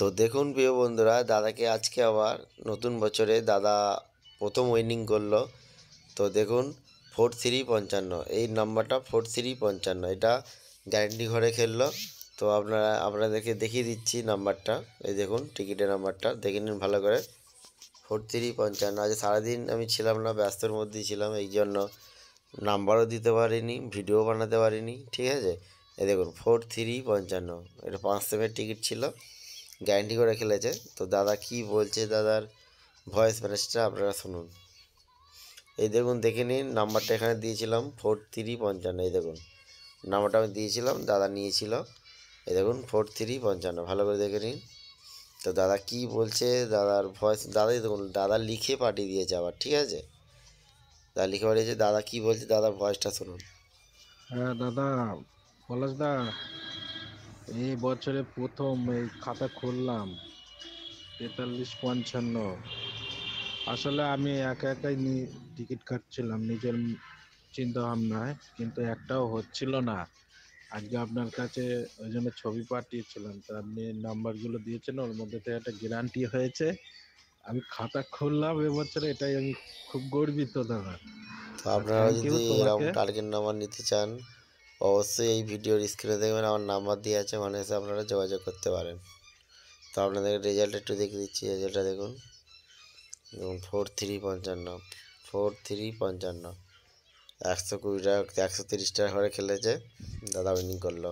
তো দেখুন প্রিয় বন্ধুরা, দাদাকে আজকে আবার নতুন বছরে দাদা প্রথম উইনিং করলো। তো দেখুন 4355 এই নাম্বারটা 4355 এটা গ্যারেন্টি ঘরে খেললো। তো আপনাদেরকে দেখিয়ে দিচ্ছি নাম্বারটা। এই দেখুন টিকিটের নাম্বারটা দেখে নিন ভালো করে। 4355 আজ সারাদিন আমি ছিলাম না, ব্যস্তর মধ্যেই ছিলাম, এই জন্য নাম্বারও দিতে পারিনি, ভিডিও বানাতে পারিনি, ঠিক আছে। এই দেখুন 4355 এটা 5 সেমের টিকিট ছিল, গ্যারান্টি করে খেলেছে। তো দাদা কি বলছে, দাদার ভয়েস ম্যানেজটা আপনারা শুনুন। এই দেখুন দেখে নিন নাম্বারটা এখানে দিয়েছিলাম 4355, এই দেখুন নাম্বারটা আমি দিয়েছিলাম, দাদা নিয়েছিল। এই দেখুন 4355 ভালো করে দেখে নিন। তো দাদা কি বলছে, দাদার ভয়েস দাদাই দেখুন, দাদা লিখে পাঠিয়ে দিয়েছে আবার, ঠিক আছে। দাদা লিখে পাঠিয়েছে, দাদা কি বলছে দাদার ভয়েসটা শুনুন। হ্যাঁ দাদা, পলাশদা, এই বছরে প্রথম এই খাতা খুললাম 4355। আসলে আমি একা একাই টিকিট কাটছিলাম নিজের চিন্তা ভাবনায়, কিন্তু একটাও হচ্ছিল না। আজকে আপনার কাছে ওই জন্য ছবি পাঠিয়েছিলাম, তো আপনি নাম্বারগুলো দিয়েছেন, ওর মধ্যে থেকে একটা গ্যারান্টি হয়েছে। আমি খাতা খুললাম এবছরে, এটাই আমি খুব গর্বিত দাদা। তো আর আপনারা থ্যাংক ইউ যদি এরকম তোমাকে। টার্গেট নাম্বার নিতে চান, অবশ্যই এই ভিডিওর স্ক্রিনে দেখবেন আমার নাম্বার দিয়ে আছে, মানে এসে আপনারা যোগাযোগ করতে পারেন। তো আপনাদের রেজাল্ট একটু দেখে দিচ্ছি, রেজাল্টটা দেখুন। দেখুন 4355 120 টাকা 130 টাকা করে খেলেছে, দাদা উইনিং করলো।